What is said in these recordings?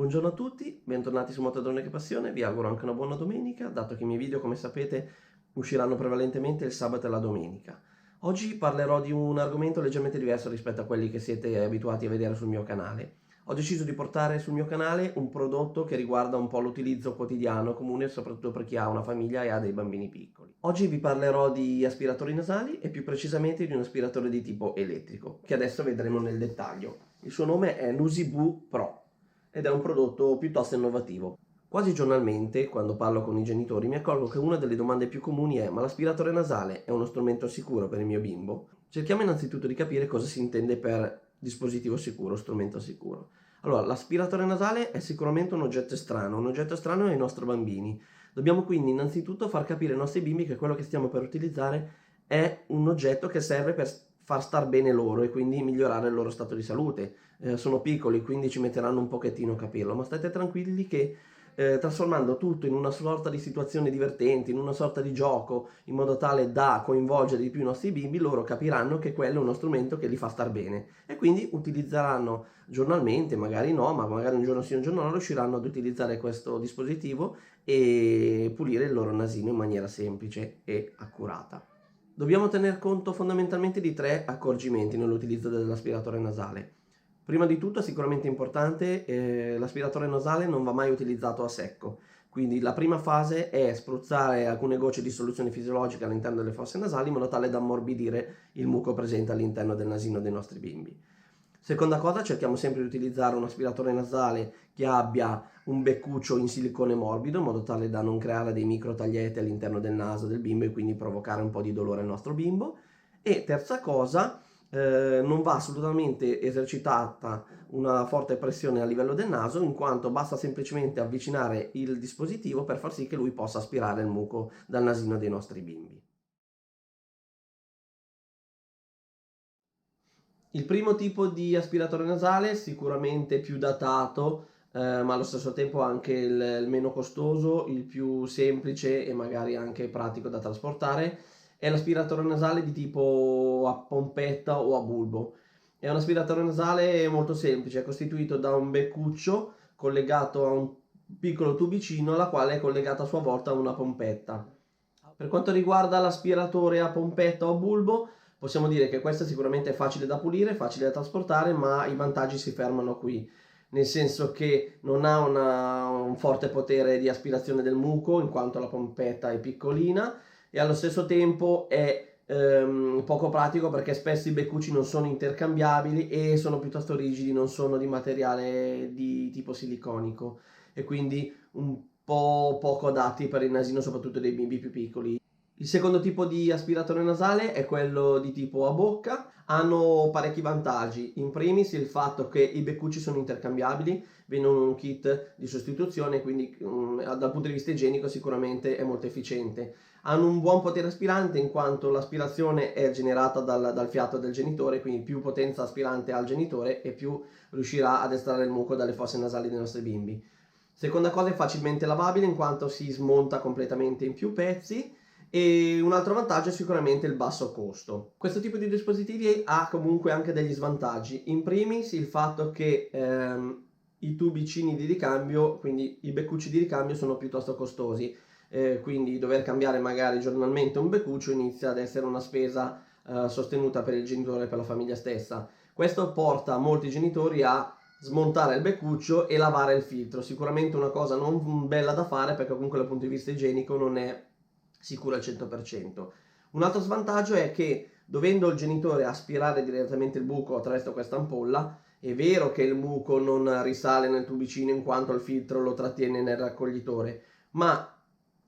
Buongiorno a tutti, bentornati su Motodrone che Passione, vi auguro anche una buona domenica, dato che i miei video, come sapete, usciranno prevalentemente il sabato e la domenica. Oggi parlerò di un argomento leggermente diverso rispetto a quelli che siete abituati a vedere sul mio canale. Ho deciso di portare sul mio canale un prodotto che riguarda un po' l'utilizzo quotidiano comune, soprattutto per chi ha una famiglia e ha dei bambini piccoli. Oggi vi parlerò di aspiratori nasali e più precisamente di un aspiratore di tipo elettrico, che adesso vedremo nel dettaglio. Il suo nome è Nusiboo Pro ed è un prodotto piuttosto innovativo. Quasi giornalmente, quando parlo con i genitori, mi accorgo che una delle domande più comuni è: ma l'aspiratore nasale è uno strumento sicuro per il mio bimbo? Cerchiamo innanzitutto di capire cosa si intende per dispositivo sicuro, strumento sicuro. Allora, l'aspiratore nasale è sicuramente un oggetto strano ai nostri bambini. Dobbiamo quindi innanzitutto far capire ai nostri bimbi che quello che stiamo per utilizzare è un oggetto che serve per far star bene loro e quindi migliorare il loro stato di salute. Sono piccoli, quindi ci metteranno un pochettino a capirlo, ma state tranquilli che trasformando tutto in una sorta di situazione divertente, in una sorta di gioco, in modo tale da coinvolgere di più i nostri bimbi, loro capiranno che quello è uno strumento che li fa star bene e quindi utilizzeranno giornalmente, magari no, ma magari un giorno sì, un giorno no, riusciranno ad utilizzare questo dispositivo e pulire il loro nasino in maniera semplice e accurata. Dobbiamo tener conto fondamentalmente di tre accorgimenti nell'utilizzo dell'aspiratore nasale. Prima di tutto è sicuramente importante, l'aspiratore nasale non va mai utilizzato a secco, quindi la prima fase è spruzzare alcune gocce di soluzione fisiologica all'interno delle fosse nasali in modo tale da ammorbidire il muco presente all'interno del nasino dei nostri bimbi. Seconda cosa, cerchiamo sempre di utilizzare un aspiratore nasale che abbia un beccuccio in silicone morbido in modo tale da non creare dei micro taglietti all'interno del naso del bimbo e quindi provocare un po' di dolore al nostro bimbo. E terza cosa, non va assolutamente esercitata una forte pressione a livello del naso, in quanto basta semplicemente avvicinare il dispositivo per far sì che lui possa aspirare il muco dal nasino dei nostri bimbi. Il primo tipo di aspiratore nasale, sicuramente più datato, ma allo stesso tempo anche il meno costoso, il più semplice e magari anche pratico da trasportare, è l'aspiratore nasale di tipo a pompetta o a bulbo. È un aspiratore nasale molto semplice, è costituito da un beccuccio collegato a un piccolo tubicino, alla quale è collegata a sua volta una pompetta. Per quanto riguarda l'aspiratore a pompetta o bulbo, possiamo dire che questo sicuramente è facile da pulire, facile da trasportare, ma i vantaggi si fermano qui, nel senso che non ha un forte potere di aspirazione del muco, in quanto la pompetta è piccolina, e allo stesso tempo è poco pratico perché spesso i beccucci non sono intercambiabili e sono piuttosto rigidi, non sono di materiale di tipo siliconico e quindi un po' poco adatti per il nasino, soprattutto dei bimbi più piccoli. Il secondo tipo di aspiratore nasale è quello di tipo a bocca, hanno parecchi vantaggi. In primis il fatto che i beccucci sono intercambiabili, vengono in un kit di sostituzione, quindi dal punto di vista igienico sicuramente è molto efficiente. Hanno un buon potere aspirante in quanto l'aspirazione è generata dal fiato del genitore, quindi più potenza aspirante ha il genitore e più riuscirà ad estrarre il muco dalle fosse nasali dei nostri bimbi. Seconda cosa, è facilmente lavabile in quanto si smonta completamente in più pezzi e un altro vantaggio è sicuramente il basso costo. Questo tipo di dispositivi ha comunque anche degli svantaggi. In primis il fatto che i tubicini di ricambio, quindi i beccucci di ricambio, sono piuttosto costosi. Quindi dover cambiare magari giornalmente un beccuccio inizia ad essere una spesa sostenuta per il genitore e per la famiglia stessa. Questo porta molti genitori a smontare il beccuccio e lavare il filtro. Sicuramente una cosa non bella da fare perché comunque dal punto di vista igienico non è sicuro al 100%. Un altro svantaggio è che dovendo il genitore aspirare direttamente il buco attraverso questa ampolla, è vero che il muco non risale nel tubicino in quanto il filtro lo trattiene nel raccoglitore, ma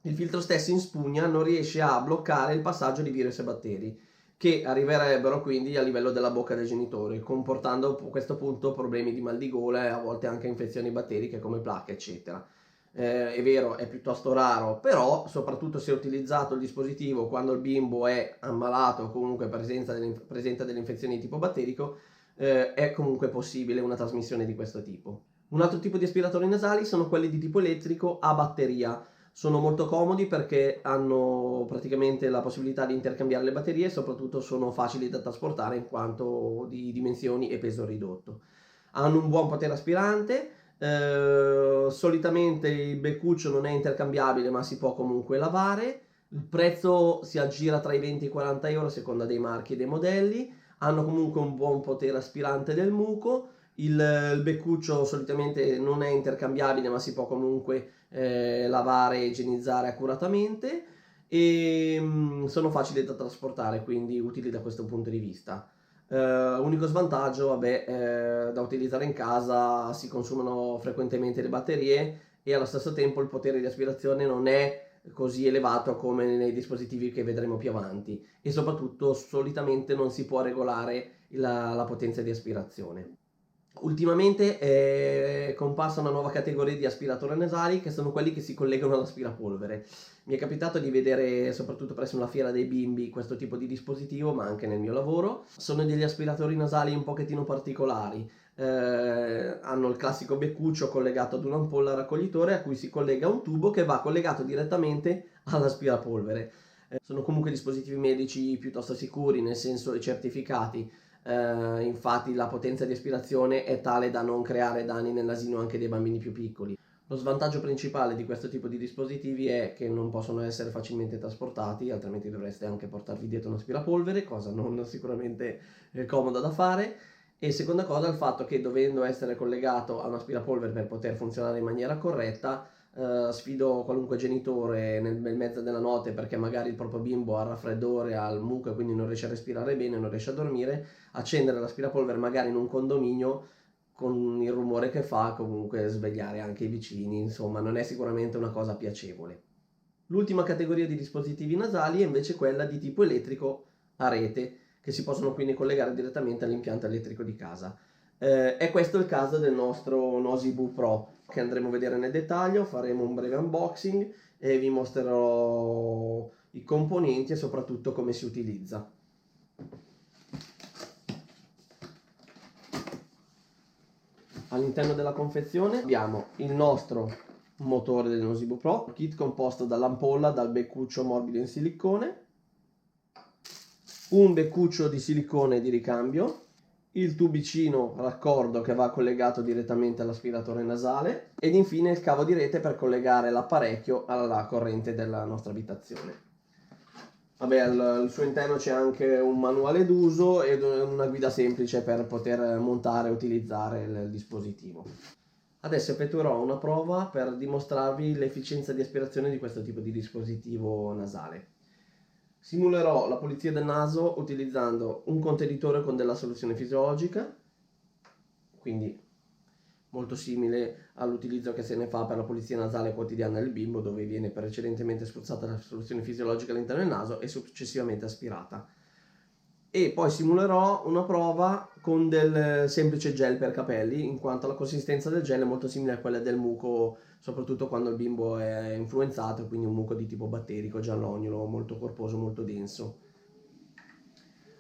il filtro stesso in spugna non riesce a bloccare il passaggio di virus e batteri che arriverebbero quindi a livello della bocca del genitore, comportando a questo punto problemi di mal di gola e a volte anche infezioni batteriche come placche, eccetera. È vero, è piuttosto raro, però soprattutto se è utilizzato il dispositivo quando il bimbo è ammalato o comunque presenta delle infezioni di tipo batterico, è comunque possibile una trasmissione di questo tipo. Un altro tipo di aspiratori nasali sono quelli di tipo elettrico a batteria. Sono molto comodi perché hanno praticamente la possibilità di intercambiare le batterie e soprattutto sono facili da trasportare in quanto di dimensioni e peso ridotto. Hanno un buon potere aspirante, Solitamente il beccuccio non è intercambiabile, ma si può comunque lavare. Il prezzo si aggira tra i 20 e i 40 euro a seconda dei marchi e dei modelli. Hanno comunque un buon potere aspirante del muco. Il beccuccio solitamente non è intercambiabile, ma si può comunque lavare e igienizzare accuratamente, e sono facili da trasportare, quindi utili da questo punto di vista. Unico svantaggio, vabbè, da utilizzare in casa, si consumano frequentemente le batterie e allo stesso tempo il potere di aspirazione non è così elevato come nei dispositivi che vedremo più avanti, e soprattutto solitamente non si può regolare la potenza di aspirazione. Ultimamente è comparsa una nuova categoria di aspiratori nasali, che sono quelli che si collegano all'aspirapolvere. Mi è capitato di vedere soprattutto presso una fiera dei bimbi questo tipo di dispositivo, ma anche nel mio lavoro. Sono degli aspiratori nasali un pochettino particolari. Hanno il classico beccuccio collegato ad un'ampolla raccoglitore a cui si collega un tubo che va collegato direttamente all'aspirapolvere. Sono comunque dispositivi medici piuttosto sicuri, nel senso certificati. Infatti la potenza di aspirazione è tale da non creare danni nell'asino anche dei bambini più piccoli. Lo svantaggio principale di questo tipo di dispositivi è che non possono essere facilmente trasportati, altrimenti dovreste anche portarvi dietro un aspirapolvere, cosa non sicuramente comoda da fare. E seconda cosa, il fatto che dovendo essere collegato a un aspirapolvere per poter funzionare in maniera corretta, sfido qualunque genitore nel mezzo della notte, perché magari il proprio bimbo ha il raffreddore, ha il muco e quindi non riesce a respirare bene, non riesce a dormire, accendere l'aspirapolvere magari in un condominio con il rumore che fa, comunque svegliare anche i vicini, insomma non è sicuramente una cosa piacevole. L'ultima categoria di dispositivi nasali è invece quella di tipo elettrico a rete, che si possono quindi collegare direttamente all'impianto elettrico di casa. È questo il caso del nostro Noziboo Pro, che andremo a vedere nel dettaglio. Faremo un breve unboxing e vi mostrerò i componenti e soprattutto come si utilizza. All'interno della confezione abbiamo il nostro motore del Noziboo Pro, kit composto dall'ampolla, dal beccuccio morbido in silicone, un beccuccio di silicone di ricambio, il tubicino raccordo che va collegato direttamente all'aspiratore nasale ed infine il cavo di rete per collegare l'apparecchio alla corrente della nostra abitazione. Vabbè, al suo interno c'è anche un manuale d'uso ed una guida semplice per poter montare e utilizzare il dispositivo. Adesso effettuerò una prova per dimostrarvi l'efficienza di aspirazione di questo tipo di dispositivo nasale. Simulerò la pulizia del naso utilizzando un contenitore con della soluzione fisiologica, quindi molto simile all'utilizzo che se ne fa per la pulizia nasale quotidiana del bimbo, dove viene precedentemente spruzzata la soluzione fisiologica all'interno del naso e successivamente aspirata. E poi simulerò una prova con del semplice gel per capelli, in quanto la consistenza del gel è molto simile a quella del muco, soprattutto quando il bimbo è influenzato, quindi un muco di tipo batterico, giallognolo, molto corposo, molto denso.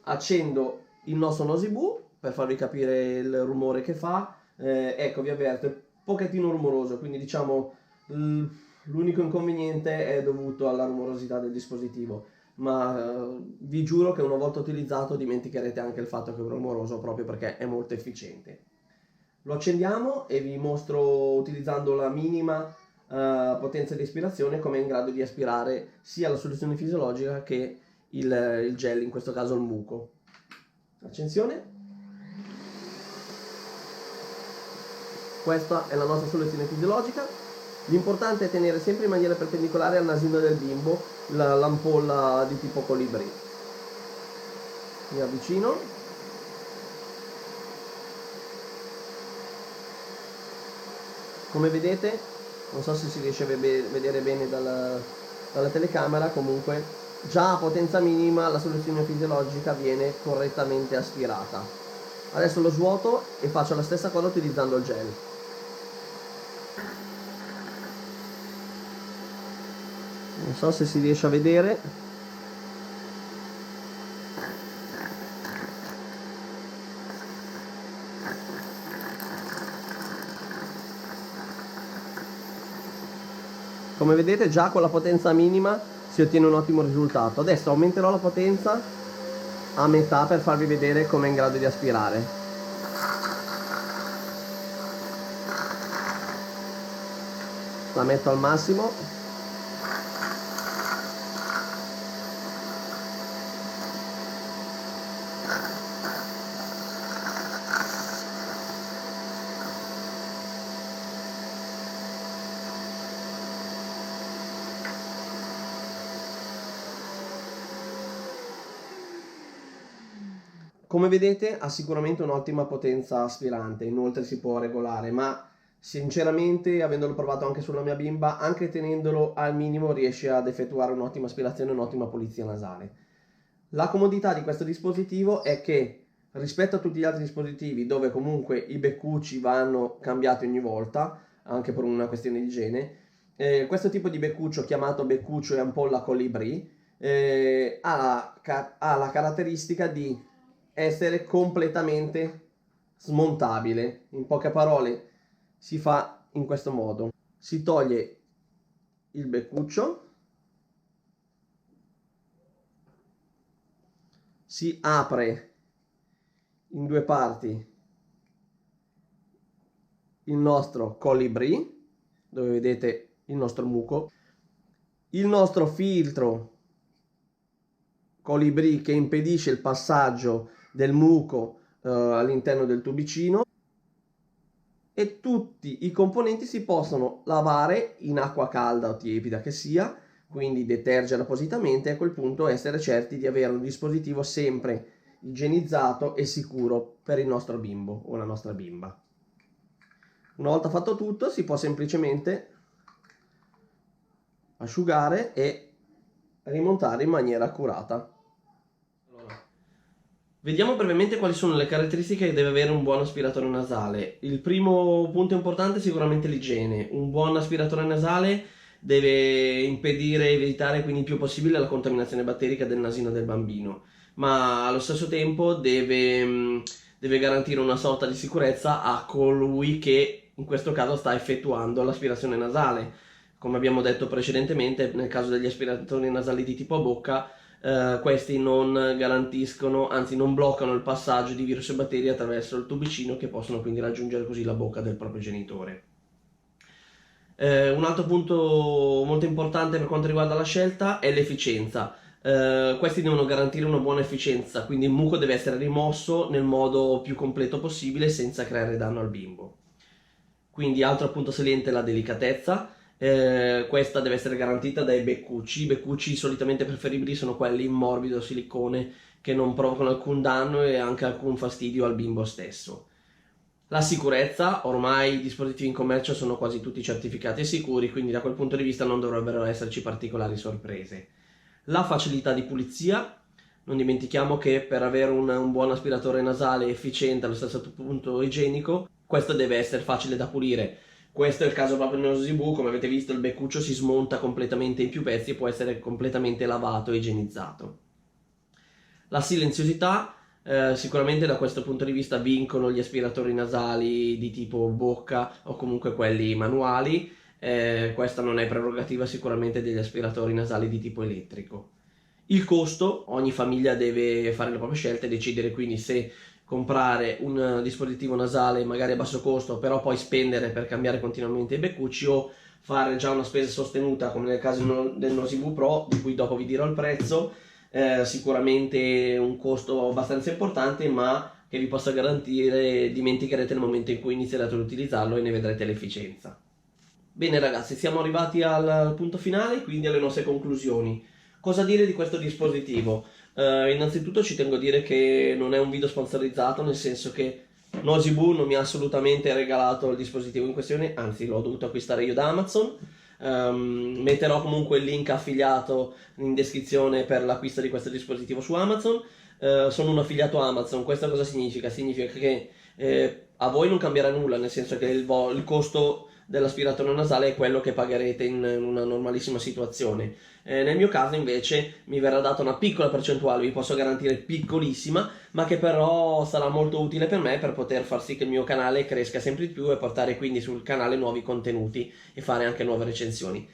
Accendo il nostro Noziboo per farvi capire il rumore che fa. Ecco, vi avverto, è un pochettino rumoroso, quindi diciamo l'unico inconveniente è dovuto alla rumorosità del dispositivo, ma vi giuro che una volta utilizzato dimenticherete anche il fatto che è rumoroso, proprio perché è molto efficiente. Lo accendiamo e vi mostro, utilizzando la minima potenza di aspirazione, come è in grado di aspirare sia la soluzione fisiologica che il gel, in questo caso il muco. Accensione. Questa è la nostra soluzione fisiologica. L'importante è tenere sempre in maniera perpendicolare al nasino del bimbo l'ampolla di tipo colibrì. Mi avvicino. Come vedete, non so se si riesce a vedere bene dalla telecamera, comunque già a potenza minima la soluzione fisiologica viene correttamente aspirata. Adesso lo svuoto e faccio la stessa cosa utilizzando il gel. Non so se si riesce a vedere. Come vedete, già con la potenza minima si ottiene un ottimo risultato. Adesso aumenterò la potenza a metà per farvi vedere come è in grado di aspirare. La metto al massimo. Come vedete ha sicuramente un'ottima potenza aspirante, inoltre si può regolare, ma sinceramente, avendolo provato anche sulla mia bimba, anche tenendolo al minimo riesce ad effettuare un'ottima aspirazione e un'ottima pulizia nasale. La comodità di questo dispositivo è che rispetto a tutti gli altri dispositivi dove comunque i beccucci vanno cambiati ogni volta, anche per una questione di igiene, questo tipo di beccuccio chiamato beccuccio e ampolla Colibri ha la caratteristica di essere completamente smontabile. In poche parole si fa in questo modo: si toglie il beccuccio, si apre in due parti il nostro Colibri, dove vedete il nostro muco, il nostro filtro Colibri che impedisce il passaggio del muco all'interno del tubicino, e tutti i componenti si possono lavare in acqua calda o tiepida che sia, quindi detergere appositamente e a quel punto essere certi di avere un dispositivo sempre igienizzato e sicuro per il nostro bimbo o la nostra bimba. Una volta fatto tutto si può semplicemente asciugare e rimontare in maniera accurata. Vediamo brevemente quali sono le caratteristiche che deve avere un buon aspiratore nasale. Il primo punto importante è sicuramente l'igiene. Un buon aspiratore nasale deve impedire e evitare quindi il più possibile la contaminazione batterica del nasino del bambino, ma allo stesso tempo deve garantire una sorta di sicurezza a colui che in questo caso sta effettuando l'aspirazione nasale. Come abbiamo detto precedentemente, nel caso degli aspiratori nasali di tipo a bocca, questi non garantiscono, anzi non bloccano il passaggio di virus e batteri attraverso il tubicino, che possono quindi raggiungere così la bocca del proprio genitore. Un altro punto molto importante per quanto riguarda la scelta è l'efficienza. Questi devono garantire una buona efficienza, quindi il muco deve essere rimosso nel modo più completo possibile senza creare danno al bimbo. Quindi altro punto saliente è la delicatezza. Questa deve essere garantita dai beccucci. I beccucci solitamente preferibili sono quelli in morbido silicone, che non provocano alcun danno e anche alcun fastidio al bimbo stesso. La sicurezza: ormai i dispositivi in commercio sono quasi tutti certificati e sicuri, quindi da quel punto di vista non dovrebbero esserci particolari sorprese. La facilità di pulizia: non dimentichiamo che per avere un buon aspiratore nasale efficiente allo stesso punto igienico, questo deve essere facile da pulire. Questo è il caso proprio nello Zebù. Come avete visto, il beccuccio si smonta completamente in più pezzi e può essere completamente lavato e igienizzato. La silenziosità: sicuramente da questo punto di vista vincono gli aspiratori nasali di tipo bocca o comunque quelli manuali. Questa non è prerogativa sicuramente degli aspiratori nasali di tipo elettrico. Il costo: ogni famiglia deve fare le proprie scelte e decidere quindi se comprare un dispositivo nasale magari a basso costo, però poi spendere per cambiare continuamente i beccucci, o fare già una spesa sostenuta come nel caso del Nosibu Pro, di cui dopo vi dirò il prezzo. Sicuramente un costo abbastanza importante, ma che vi posso garantire dimenticherete nel momento in cui inizierete ad utilizzarlo e ne vedrete l'efficienza. Bene ragazzi, siamo arrivati al punto finale, quindi alle nostre conclusioni. Cosa dire di questo dispositivo? Innanzitutto ci tengo a dire che non è un video sponsorizzato, nel senso che Nosibu non mi ha assolutamente regalato il dispositivo in questione, anzi l'ho dovuto acquistare io da Amazon. Metterò comunque il link affiliato in descrizione per l'acquisto di questo dispositivo su Amazon. Sono un affiliato Amazon. Questo cosa significa? Significa che a voi non cambierà nulla, nel senso che il costo dell'aspiratore nasale è quello che pagherete in una normalissima situazione. Nel mio caso invece mi verrà data una piccola percentuale, vi posso garantire piccolissima, ma che però sarà molto utile per me per poter far sì che il mio canale cresca sempre di più e portare quindi sul canale nuovi contenuti e fare anche nuove recensioni.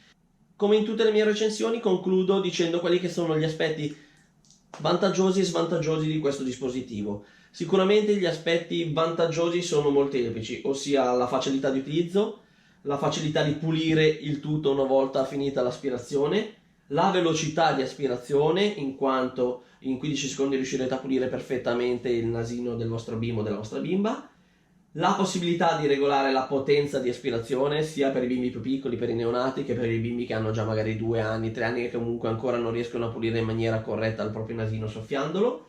Come in tutte le mie recensioni concludo dicendo quelli che sono gli aspetti vantaggiosi e svantaggiosi di questo dispositivo. Sicuramente gli aspetti vantaggiosi sono molteplici, ossia la facilità di utilizzo, la facilità di pulire il tutto una volta finita l'aspirazione, la velocità di aspirazione, in quanto in 15 secondi riuscirete a pulire perfettamente il nasino del vostro bimbo o della vostra bimba, la possibilità di regolare la potenza di aspirazione sia per i bimbi più piccoli, per i neonati, che per i bimbi che hanno già magari 2 anni, 3 anni, che comunque ancora non riescono a pulire in maniera corretta il proprio nasino soffiandolo.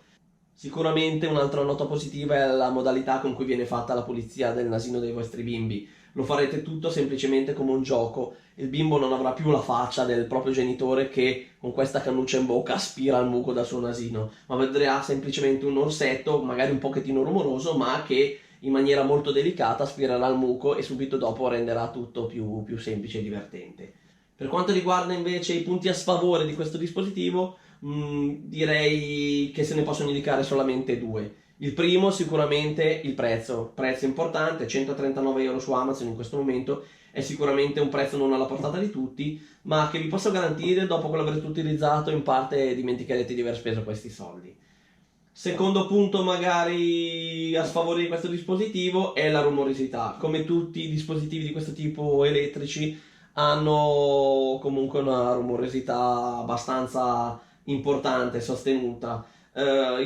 Sicuramente un'altra nota positiva è la modalità con cui viene fatta la pulizia del nasino dei vostri bimbi. Lo farete tutto semplicemente come un gioco. Il bimbo non avrà più la faccia del proprio genitore che con questa cannuccia in bocca aspira il muco dal suo nasino, ma vedrà semplicemente un orsetto, magari un pochettino rumoroso, ma che in maniera molto delicata aspirerà il muco e subito dopo renderà tutto più semplice e divertente. Per quanto riguarda invece i punti a sfavore di questo dispositivo, direi che se ne possono indicare solamente 2. Il primo sicuramente il prezzo importante, 139 euro su Amazon in questo momento, è sicuramente un prezzo non alla portata di tutti, ma che vi posso garantire dopo che l'avrete utilizzato in parte dimenticherete di aver speso questi soldi. Secondo punto magari a sfavore di questo dispositivo è la rumorosità. Come tutti i dispositivi di questo tipo elettrici hanno comunque una rumorosità abbastanza importante, sostenuta.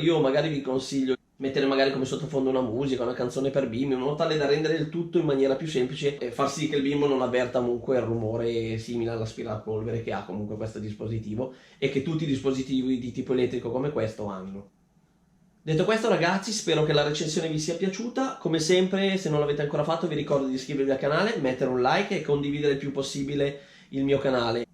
Io magari vi consiglio di mettere magari come sottofondo una musica, una canzone per bimbi, in modo tale da rendere il tutto in maniera più semplice e far sì che il bimbo non avverta comunque il rumore simile all'aspirapolvere che ha comunque questo dispositivo e che tutti i dispositivi di tipo elettrico come questo hanno. Detto questo ragazzi, spero che la recensione vi sia piaciuta. Come sempre, se non l'avete ancora fatto, vi ricordo di iscrivervi al canale, mettere un like e condividere il più possibile il mio canale.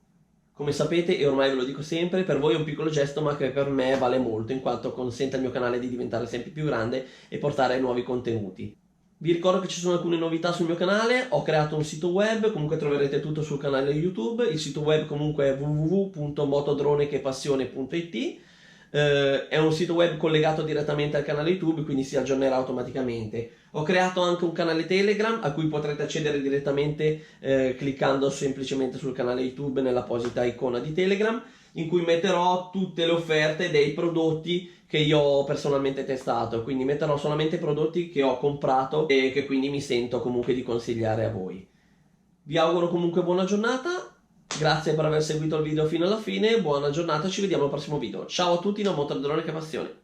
Come sapete, e ormai ve lo dico sempre, per voi è un piccolo gesto ma che per me vale molto, in quanto consente al mio canale di diventare sempre più grande e portare nuovi contenuti. Vi ricordo che ci sono alcune novità sul mio canale, ho creato un sito web, comunque troverete tutto sul canale YouTube, il sito web comunque è www.motodronechepassione.it. È un sito web collegato direttamente al canale YouTube, quindi si aggiornerà automaticamente. Ho creato anche un canale Telegram a cui potrete accedere direttamente cliccando semplicemente sul canale YouTube nell'apposita icona di Telegram, in cui metterò tutte le offerte dei prodotti che io ho personalmente testato, quindi metterò solamente prodotti che ho comprato e che quindi mi sento comunque di consigliare a voi. Vi auguro comunque buona giornata. Grazie per aver seguito il video fino alla fine, buona giornata, ci vediamo al prossimo video. Ciao a tutti da Motodrone che passione.